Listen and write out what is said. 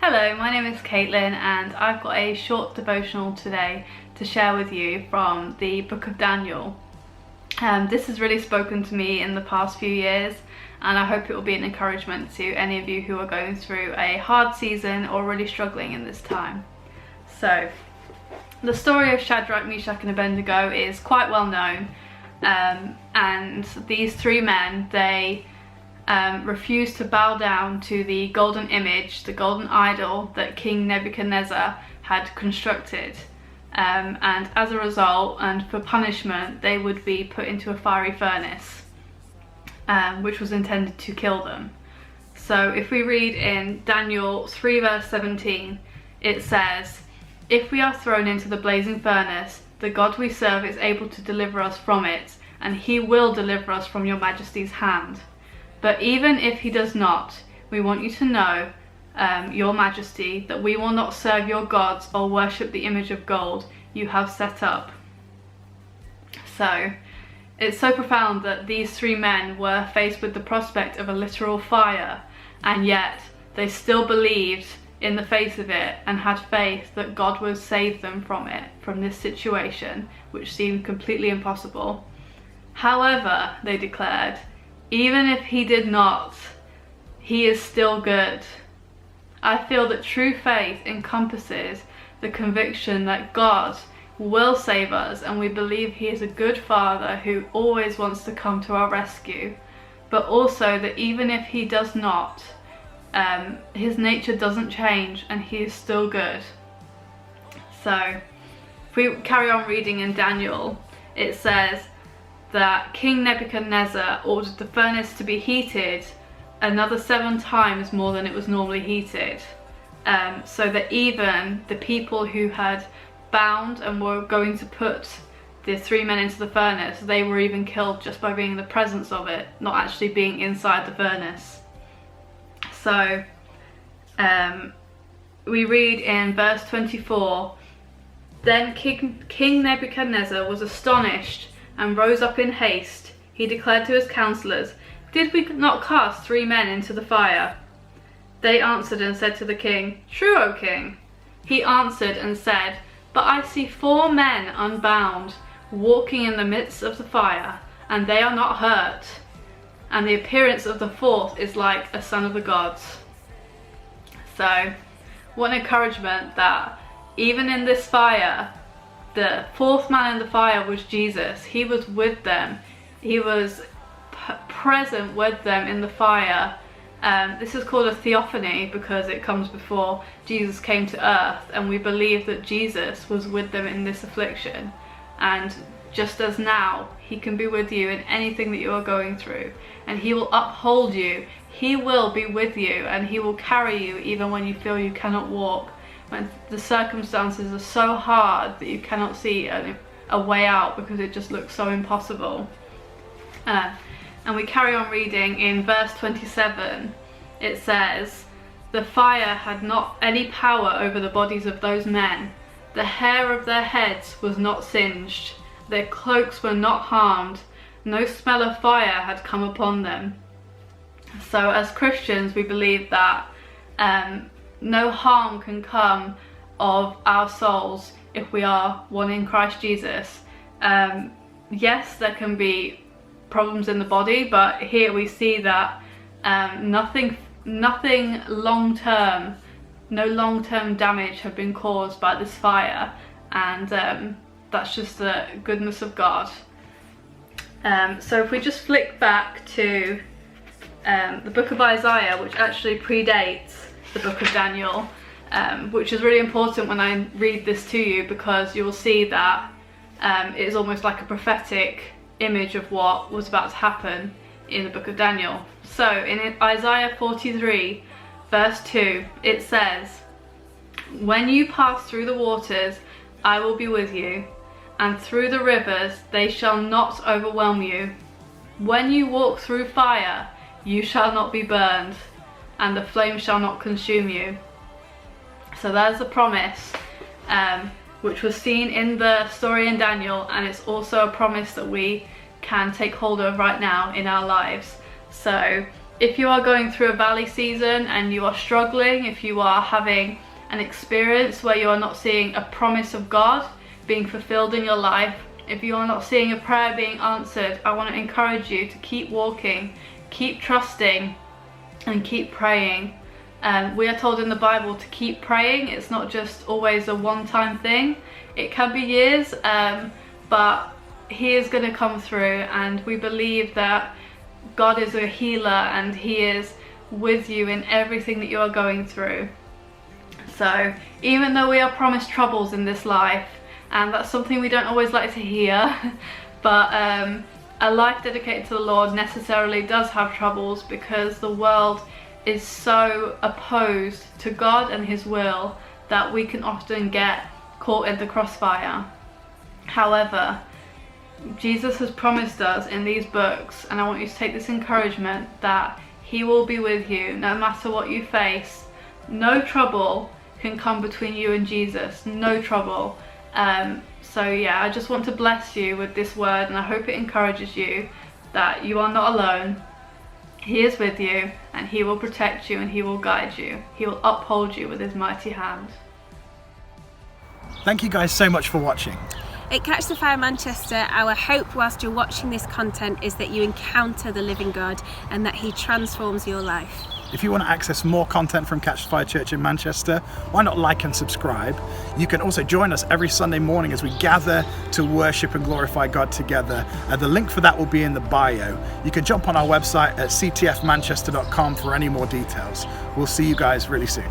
Hello, my name is Caitlin and I've got a short devotional today to share with you from the book of Daniel. This has really spoken to me in the past few years, and I hope it will be an encouragement to any of you who are going through a hard season or really struggling in this time. So, the story of Shadrach, Meshach and Abednego is quite well known, and these three men, they refused to bow down to the golden image, the golden idol that King Nebuchadnezzar had constructed, and as a result and for punishment they would be put into a fiery furnace, which was intended to kill them. So if we read in Daniel 3 verse 17, it says, "If we are thrown into the blazing furnace, the God we serve is able to deliver us from it, and he will deliver us from your majesty's hand. But even if he does not, we want you to know, your majesty, that we will not serve your gods or worship the image of gold you have set up." So it's so profound that these three men were faced with the prospect of a literal fire, and yet they still believed in the face of it and had faith that God would save them from it, from this situation, which seemed completely impossible. However, they declared, even if he did not, he is still good. I feel that true faith encompasses the conviction that God will save us, and we believe he is a good father who always wants to come to our rescue, but also that even if he does not, his nature doesn't change and he is still good. So if we carry on reading in Daniel, it says that King Nebuchadnezzar ordered the furnace to be heated another 7 times more than it was normally heated, so that even the people who had bound and were going to put the 3 men into the furnace, they were even killed just by being in the presence of it, not actually being inside the furnace. So we read in verse 24, "Then King Nebuchadnezzar was astonished and rose up in haste. He declared to his counselors, 'Did we not cast 3 men into the fire?' They answered and said to the king, 'True, O king.' He answered and said, 'But I see 4 men unbound, walking in the midst of the fire, and they are not hurt. And the appearance of the 4th is like a son of the gods.'" So, what an encouragement that even in this fire, the 4th man in the fire was Jesus. He was with them. He was present with them in the fire. This is called a theophany because it comes before Jesus came to earth, and we believe that Jesus was with them in this affliction. And just as now, he can be with you in anything that you are going through, and he will uphold you. He will be with you, and he will carry you even when you feel you cannot walk, when the circumstances are so hard that you cannot see a way out because it just looks so impossible. And we carry on reading in verse 27. It says, "The fire had not any power over the bodies of those men. The hair of their heads was not singed. Their cloaks were not harmed. No smell of fire had come upon them." So as Christians, we believe that no harm can come of our souls if we are one in Christ Jesus. Yes, there can be problems in the body, but here we see that nothing long-term, no long-term damage have been caused by this fire, and that's just the goodness of God. So if we just flick back to the book of Isaiah, which actually predates the book of Daniel, which is really important when I read this to you, because you'll see that it is almost like a prophetic image of what was about to happen in the book of Daniel. So in Isaiah 43 verse 2, it says, "When you pass through the waters, I will be with you, and through the rivers, they shall not overwhelm you. When you walk through fire, you shall not be burned, and the flame shall not consume you." So there's a promise which was seen in the story in Daniel, and it's also a promise that we can take hold of right now in our lives. So if you are going through a valley season and you are struggling, if you are having an experience where you are not seeing a promise of God being fulfilled in your life, if you are not seeing a prayer being answered, I want to encourage you to keep walking, keep trusting, and keep praying. We are told in the Bible to keep praying. It's not just always a one-time thing. It can be years, but He is going to come through, and we believe that God is a healer and He is with you in everything that you are going through. So even though we are promised troubles in this life, and that's something we don't always like to hear, but a life dedicated to the Lord necessarily does have troubles, because the world is so opposed to God and His will that we can often get caught in the crossfire. However, Jesus has promised us in these books, and I want you to take this encouragement, that He will be with you no matter what you face. No trouble can come between you and Jesus, no trouble. So yeah, I just want to bless you with this word, and I hope it encourages you that you are not alone. He is with you, and He will protect you, and He will guide you. He will uphold you with His mighty hand. Thank you guys so much for watching. At Catch the Fire Manchester, our hope whilst you're watching this content is that you encounter the living God and that He transforms your life. If you want to access more content from Catch the Fire Church in Manchester, why not like and subscribe? You can also join us every Sunday morning as we gather to worship and glorify God together. The link for that will be in the bio. You can jump on our website at ctfmanchester.com for any more details. We'll see you guys really soon.